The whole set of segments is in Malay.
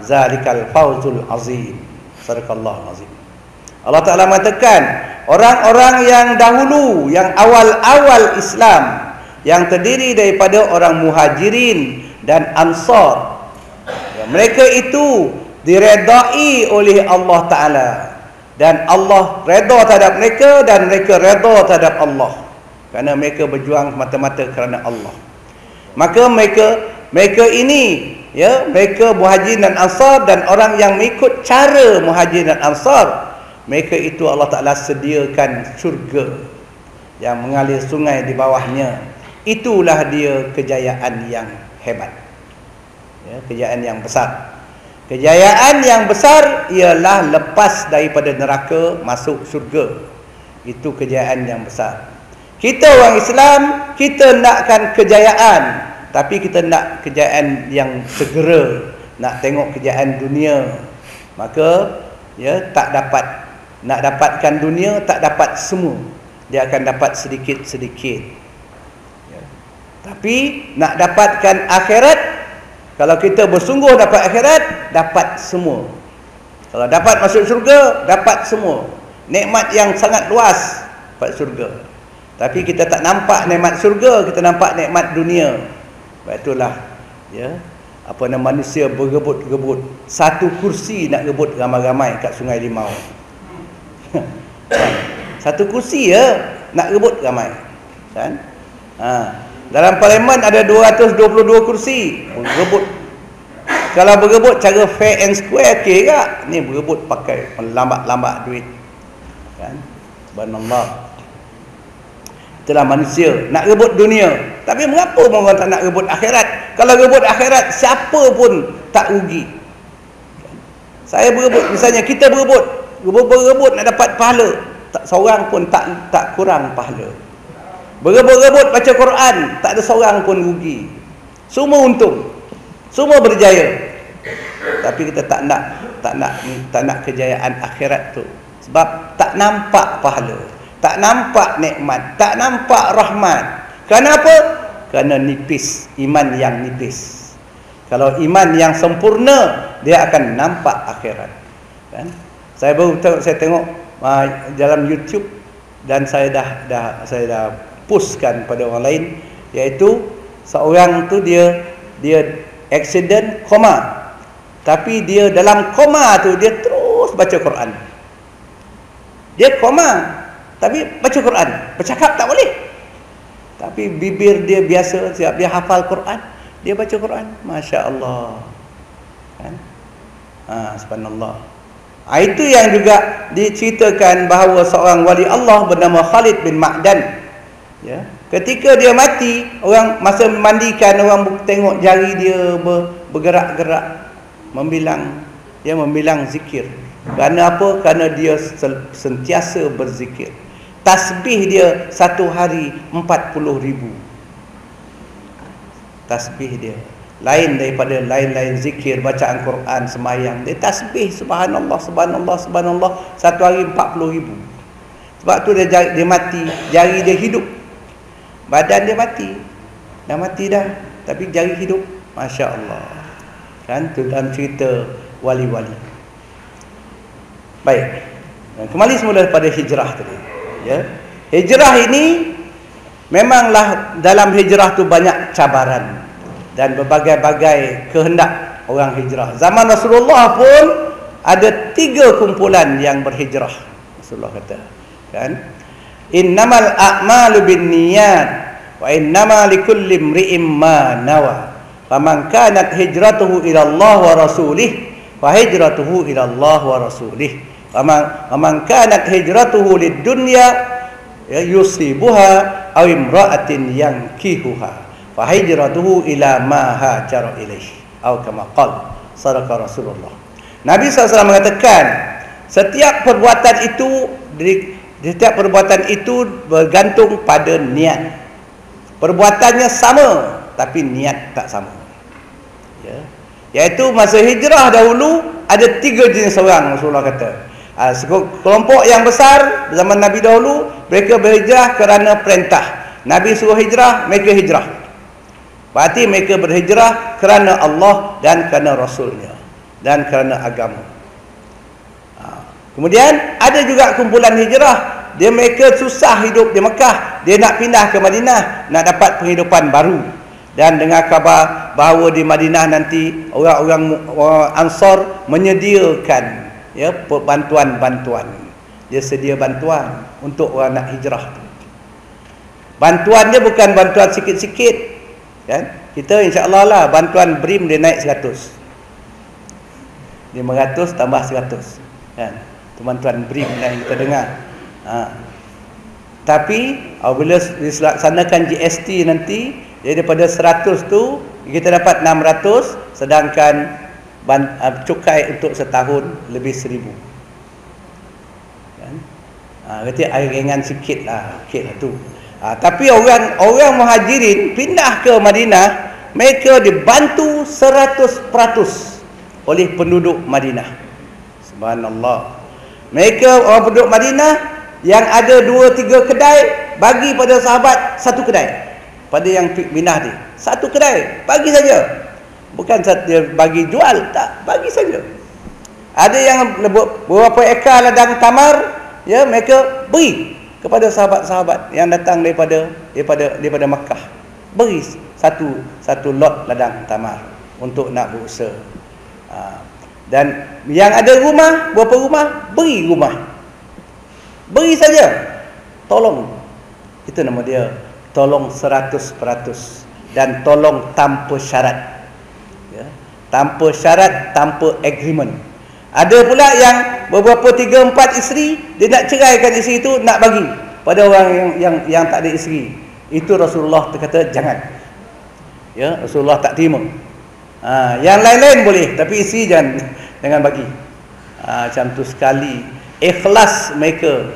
zalikal fawzul azim. Sadaqallahu azim. Allah Ta'ala mengatakan, orang-orang yang dahulu, yang awal-awal Islam, yang terdiri daripada orang muhajirin dan ansar, ya, mereka itu diredai oleh Allah Ta'ala, dan Allah redha terhadap mereka dan mereka redha terhadap Allah, kerana mereka berjuang semata-mata kerana Allah. Maka mereka ini, ya, mereka muhajirin dan ansar dan orang yang mengikut cara muhajirin dan ansar, mereka itu Allah Ta'ala sediakan syurga yang mengalir sungai di bawahnya. Itulah dia kejayaan yang hebat, ya, kejayaan yang besar. Kejayaan yang besar ialah lepas daripada neraka masuk syurga. Itu kejayaan yang besar. Kita orang Islam, kita nakkan kejayaan, tapi kita nak kejayaan yang segera, nak tengok kejayaan dunia. Maka, ya, tak dapat. Nak dapatkan dunia, tak dapat semua. Dia akan dapat sedikit-sedikit. Tapi nak dapatkan akhirat, kalau kita bersungguh dapat akhirat, dapat semua. Kalau dapat masuk syurga, dapat semua. Nikmat yang sangat luas dapat syurga. Tapi kita tak nampak nikmat syurga, kita nampak nikmat dunia. Sebab itulah, ya, apa nama, manusia berebut-rebut. Satu kursi nak rebut ramai-ramai kat Sungai Limau. Satu kursi, ya, nak rebut ramai, kan? Dalam parlimen ada 222 kursi, berebut. Kalau berebut cara fair and square, okey tak? Ni berebut pakai lambat-lambat duit, kan? Subhanallah. Itulah manusia nak rebut dunia. Tapi mengapa orang tak nak rebut akhirat? Kalau rebut akhirat, siapa pun tak rugi. Saya berebut, misalnya kita berebut nak dapat pahala, tak seorang pun tak kurang pahala. Berebut-rebut baca Quran, tak ada seorang pun rugi. Semua untung, semua berjaya. Tapi kita tak nak kejayaan akhirat tu, sebab tak nampak pahala, tak nampak nikmat, tak nampak rahmat. Kenapa? Kerana nipis, iman yang nipis. Kalau iman yang sempurna, dia akan nampak akhirat, kan? Saya tengok dalam YouTube, dan saya dah postkan pada orang lain, iaitu seorang tu dia accident koma, tapi dia dalam koma tu dia terus baca Quran. Dia koma tapi baca Quran, bercakap tak boleh, tapi bibir dia biasa, siap dia hafal Quran, dia baca Quran, Masya Allah, kan? Subhanallah. Itu yang juga diceritakan bahawa seorang wali Allah bernama Khalid bin Ma'dan, ya, ketika dia mati, orang masa memandikan, orang tengok jari dia bergerak-gerak, membilang zikir. Kerana apa? Kerana dia sentiasa berzikir. Tasbih dia satu hari 40,000. Tasbih dia lain daripada lain-lain zikir, bacaan Quran, semayang. Dia tasbih subhanallah, subhanallah, subhanallah, satu hari 40,000. Sebab tu dia mati, jari dia hidup. Badan dia mati, dah mati dah, tapi jari hidup. Masya Allah, kan? Tu dalam cerita wali-wali. Baik, kembali semula pada hijrah tadi, ya. Hijrah ini memanglah dalam hijrah tu banyak cabaran dan berbagai-bagai kehendak orang hijrah. Zaman Rasulullah pun ada 3 kumpulan yang berhijrah. Rasulullah kata, kan? Innamal a'malu binniyat wa innama likulli imri'in ma nawa. Faman kanat hijratuhu ila Allah wa rasulih fa hijratuhu ila Allah wa rasulih. Faman kanat hijratuhu lid-dunya yusibuha aw imra'atin yankihuha fa hijratuhu ila ma hajara ilaihi. Atau kama qala sadaqa Rasulullah. Nabi SAW mengatakan, setiap perbuatan itu bergantung pada niat. Perbuatannya sama, tapi niat tak sama, ya. Iaitu masa hijrah dahulu ada 3 jenis orang. Rasulullah kata, kelompok yang besar zaman Nabi dahulu, mereka berhijrah kerana perintah. Nabi suruh hijrah, mereka hijrah. Berarti mereka berhijrah kerana Allah dan kerana Rasulnya. dan kerana agama. Kemudian ada juga kumpulan hijrah. Dia mereka susah hidup di Mekah, dia nak pindah ke Madinah, nak dapat penghidupan baru. Dan dengar khabar bahawa di Madinah nanti orang-orang Ansar menyediakan bantuan-bantuan. Dia sedia bantuan untuk orang nak hijrah. Bantuan dia bukan bantuan sikit-sikit, kan? Kita insya-Allah lah bantuan BRIM dia naik 100. 500 tambah 100, kan? Bantuan BRIM yang kita dengar. Tapi apabila dilaksanakan GST nanti, daripada 100 tu kita dapat 600, sedangkan cukai untuk setahun lebih 1000. Kan? Berarti air ringan sikit lah tu. Tapi orang muhajirin pindah ke Madinah, mereka dibantu 100% oleh penduduk Madinah. Subhanallah. Mereka orang penduduk Madinah yang ada 2-3 kedai, bagi pada sahabat 1 kedai. Pada yang minah dia 1 kedai, bagi saja. Bukan dia bagi jual, tak, bagi saja. Ada yang beberapa ekar ladang tamar, mereka beri kepada sahabat-sahabat yang datang daripada Makkah. Beri satu lot ladang tamar untuk nak berusaha. Dan yang ada rumah, berapa rumah, beri rumah. Beri saja. Tolong. Itu nama dia. Tolong 100% dan tolong tanpa syarat. Tanpa syarat, tanpa agreement. Ada pula yang beberapa 3-4 isteri, dia nak ceraikan isteri itu, nak bagi pada orang yang tak ada isteri. Itu Rasulullah kata jangan. Rasulullah tak terima. Yang lain-lain boleh, tapi isteri jangan bagi. Macam tu sekali ikhlas mereka,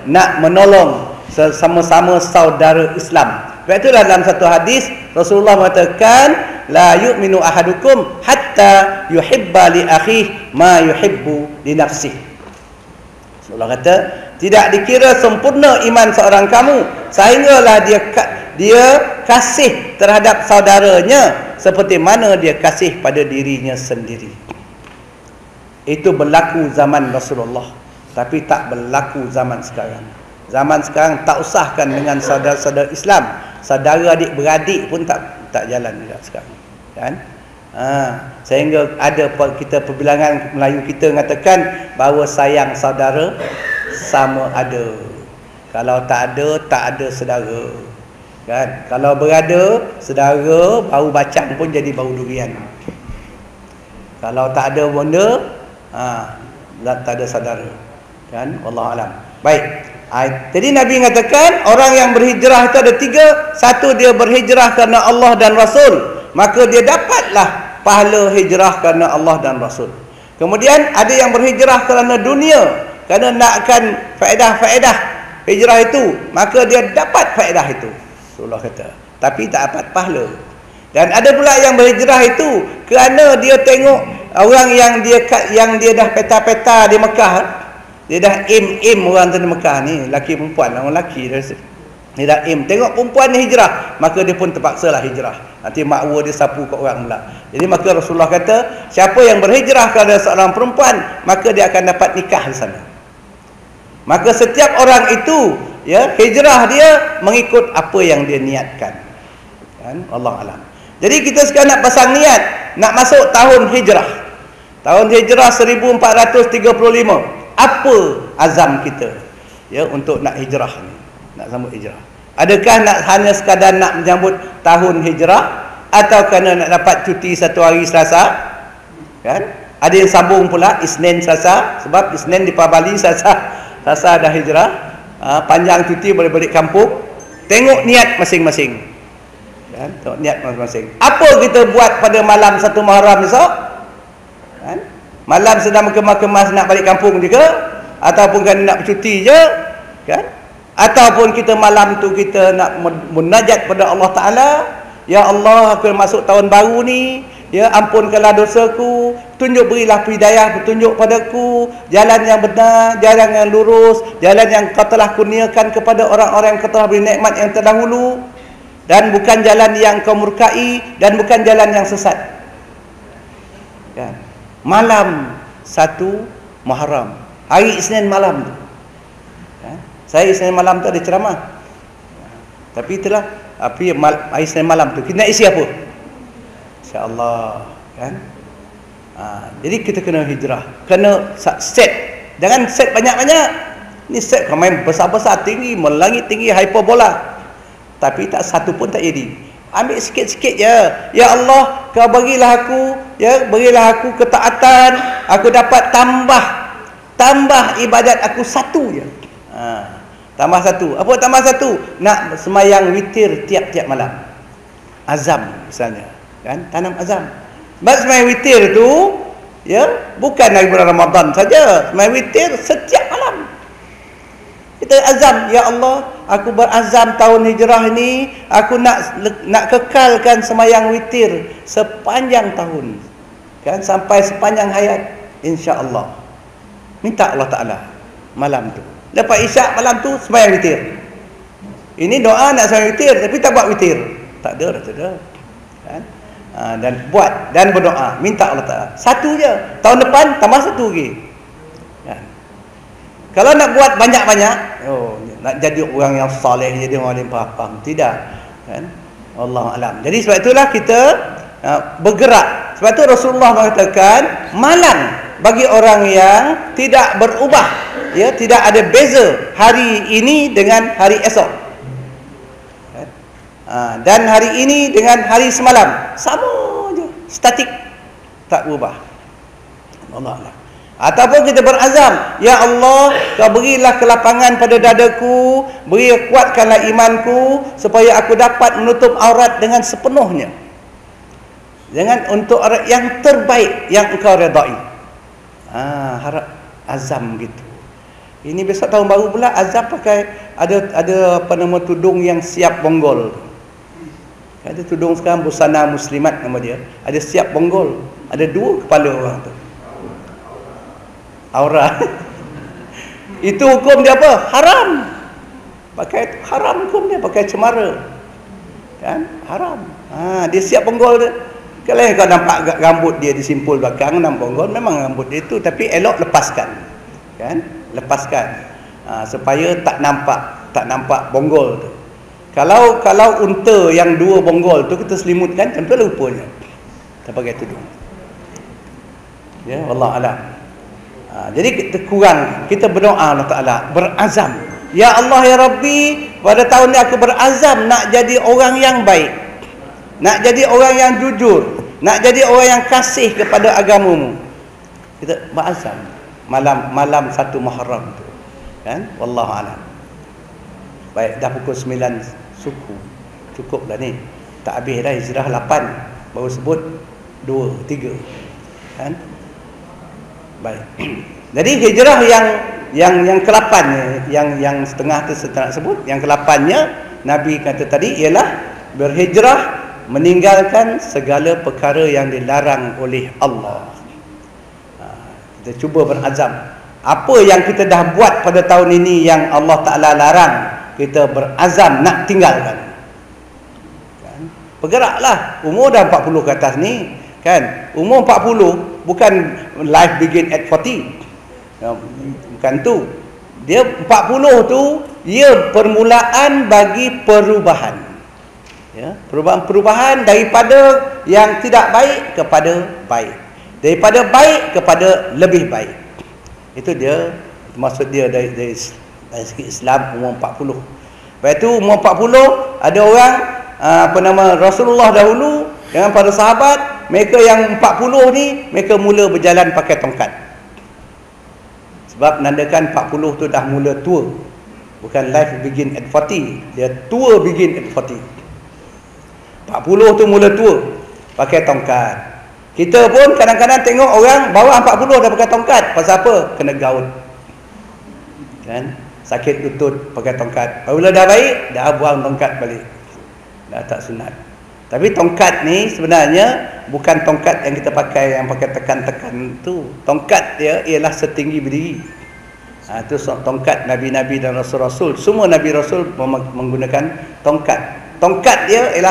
nak menolong sama-sama saudara Islam. Sebab itulah dalam satu hadis Rasulullah mengatakan, la yu'minu ahadukum hatta yuhibba li akhihi ma yuhibbu li nafsihi. Rasulullah kata, tidak dikira sempurna iman seorang kamu sehinggalah dia kasih terhadap saudaranya seperti mana dia kasih pada dirinya sendiri. Itu berlaku zaman Rasulullah, tapi tak berlaku zaman sekarang. Zaman sekarang tak usahkan dengan saudara-saudara Islam, saudara adik-beradik pun tak jalan juga sekarang, kan? Sehingga ada kita perbilangan Melayu kita mengatakan bahawa sayang saudara sama ada. Kalau tak ada saudara, kan? Kalau berada saudara, bau bacang pun jadi bau durian. Kalau tak ada benda, tak ada saudara, kan? Wallahu alam. Baik. Jadi Nabi mengatakan orang yang berhijrah itu ada 3. Satu, dia berhijrah kerana Allah dan Rasul, maka dia dapatlah pahala hijrah kerana Allah dan Rasul. Kemudian ada yang berhijrah kerana dunia, kerana nakkan faedah-faedah hijrah itu, maka dia dapat faedah itu, Rasulullah kata, tapi tak dapat pahala. Dan ada pula yang berhijrah itu kerana dia tengok orang yang dia dah peta-peta di Mekah. Dia dah aim orang di Mekah ni, laki perempuan, orang laki dia dah aim tengok perempuan ni hijrah, maka dia pun terpaksalah hijrah. Nanti makwa dia sapu kat orang pula. Jadi maka Rasulullah kata, siapa yang berhijrah kepada seorang perempuan, maka dia akan dapat nikah di sana. Maka setiap orang itu, hijrah dia mengikut apa yang dia niatkan, kan? Allah alam. Jadi kita sekarang nak pasang niat, nak masuk tahun hijrah. Tahun hijrah 1435. Apa azam kita, untuk nak hijrah ni, nak sambut hijrah? Adakah nak hanya sekadar nak menyambut tahun hijrah, atau kerana nak dapat cuti satu hari Selasa, kan? Ada yang sambung pula Isnin Selasa, sebab Isnin di Bali, Selasa dah hijrah, panjang cuti boleh balik kampung. Tengok niat masing-masing, kan? Tengok niat masing-masing. Apa kita buat pada malam 1 Muharram esok, kan? Malam sedang kemas-kemas nak balik kampung juga, ataupun kan nak bercuti je, kan? Ataupun kita malam tu kita nak munajat pada Allah Ta'ala, ya Allah, aku masuk tahun baru ni, ampunkanlah dosaku, berilah hidayah, petunjuk padaku, jalan yang benar, jalan yang lurus, jalan yang kau telah kurniakan kepada orang-orang yang kau telah beri nikmat yang terdahulu, dan bukan jalan yang kau murkai, dan bukan jalan yang sesat, kan? malam 1 Muharram, hari Isnin malam tu. Saya Isnin malam tu ada ceramah. Tapi itulah hari Isnin malam tu kita nak isi apa? InsyaAllah, kan? Jadi kita kena hijrah, kena set. Jangan set banyak-banyak. Ni set kau main besar-besar, tinggi, melangit tinggi, hyperbola. Tapi tak satu pun tak jadi. Ambil sikit-sikit je. Ya Allah, kau berilah aku, berilah aku ketaatan, aku dapat tambah ibadat aku satu je. Tambah satu. Apa tambah satu? Nak semayang witir tiap-tiap malam. Azam misalnya, kan? Tanam azam. Sebab semayang witir tu, bukan dari bulan Ramadan saja. Semayang witir setiap malam. Kita azam, ya Allah, aku berazam tahun hijrah ni, aku nak kekalkan semayang witir sepanjang tahun, kan, sampai sepanjang hayat, insya-Allah. Minta Allah Taala malam tu. Lepas isyak malam tu semayang witir. Ini doa nak semayang witir, tapi tak buat witir. Tak ada. Kan? Dan buat dan berdoa, minta Allah Taala. Satu je. Tahun depan tambah satu lagi. Kalau nak buat banyak-banyak, nak jadi orang yang saleh, jadi orang yang faham, tidak, kan? Wallahu alam. Jadi sebab itulah kita bergerak. Sebab itu Rasulullah mengatakan malam bagi orang yang tidak berubah, tidak ada beza hari ini dengan hari esok, dan hari ini dengan hari semalam sama je, statik, tak berubah. Allah alam. Ataupun kita berazam, ya Allah, kau berilah kelapangan pada dadaku, kuatkanlah imanku supaya aku dapat menutup aurat dengan sepenuhnya, untuk aurat yang terbaik yang engkau redai. Harap azam gitu. Ini besok tahun baru pula azam pakai ada tudung yang siap bonggol. Ada tudung sekarang busana muslimat nama dia, ada siap bonggol, ada 2 kepala orang tu. Aurat. Itu hukum dia apa? Haram. Pakai haram hukum dia, pakai cemara. Kan? Haram. Dia siap bonggol dia. Kalau kau nampak rambut dia disimpul belakang, nampak bonggol, memang rambut dia itu, tapi elok lepaskan. Kan? Lepaskan. Supaya tak nampak bonggol tu. Kalau unta yang 2 bonggol tu kita selimutkan, macam tu lah rupanya. Tak pakai tudung. Ya, wallahu alam. Jadi kita kurang, kita berdoa Allah Ta'ala, berazam, ya Allah ya Rabbi, pada tahun ni aku berazam nak jadi orang yang baik, nak jadi orang yang jujur, nak jadi orang yang kasih kepada agamamu. Kita berazam malam 1 Muharram tu, kan? Wallahu a'lam. Baik, dah pukul 9 suku, cukup dah ni, tak habis dah hijrah 8, baru sebut 2, 3, kan? Baik. Jadi hijrah yang ke-8, yang setengah tu saya nak sebut, yang ke-8-nya Nabi kata tadi ialah berhijrah meninggalkan segala perkara yang dilarang oleh Allah. Kita cuba berazam. Apa yang kita dah buat pada tahun ini yang Allah Ta'ala larang, kita berazam nak tinggalkan. Kan? Bergeraklah. Umur dah 40 ke atas ni, kan? Umur 40 bukan life begin at 40. Bukan tu. Dia 40 tu ia permulaan bagi perubahan. Ya, perubahan daripada yang tidak baik kepada baik. Daripada baik kepada lebih baik. Itu dia, maksud dia dari segi Islam umur 40. Lepas tu umur 40 ada orang Rasulullah dahulu dengan para sahabat, mereka yang 40 ni mereka mula berjalan pakai tongkat. Sebab menandakan 40 tu dah mula tua. Bukan life begin at 40, dia tua begin at 40. 40 tu mula tua pakai tongkat. Kita pun kadang-kadang tengok orang bawah 40 dah pakai tongkat. Pasal apa? Kena gaut. Kan? Sakit lutut pakai tongkat. Apabila dah baik, dah buang tongkat balik. Dah tak sunat. Tapi tongkat ni sebenarnya bukan tongkat yang kita pakai, yang pakai tekan-tekan tu. Tongkat dia ialah setinggi berdiri. Itu tongkat Nabi-Nabi dan Rasul-Rasul. Semua Nabi Rasul menggunakan tongkat. Tongkat dia ialah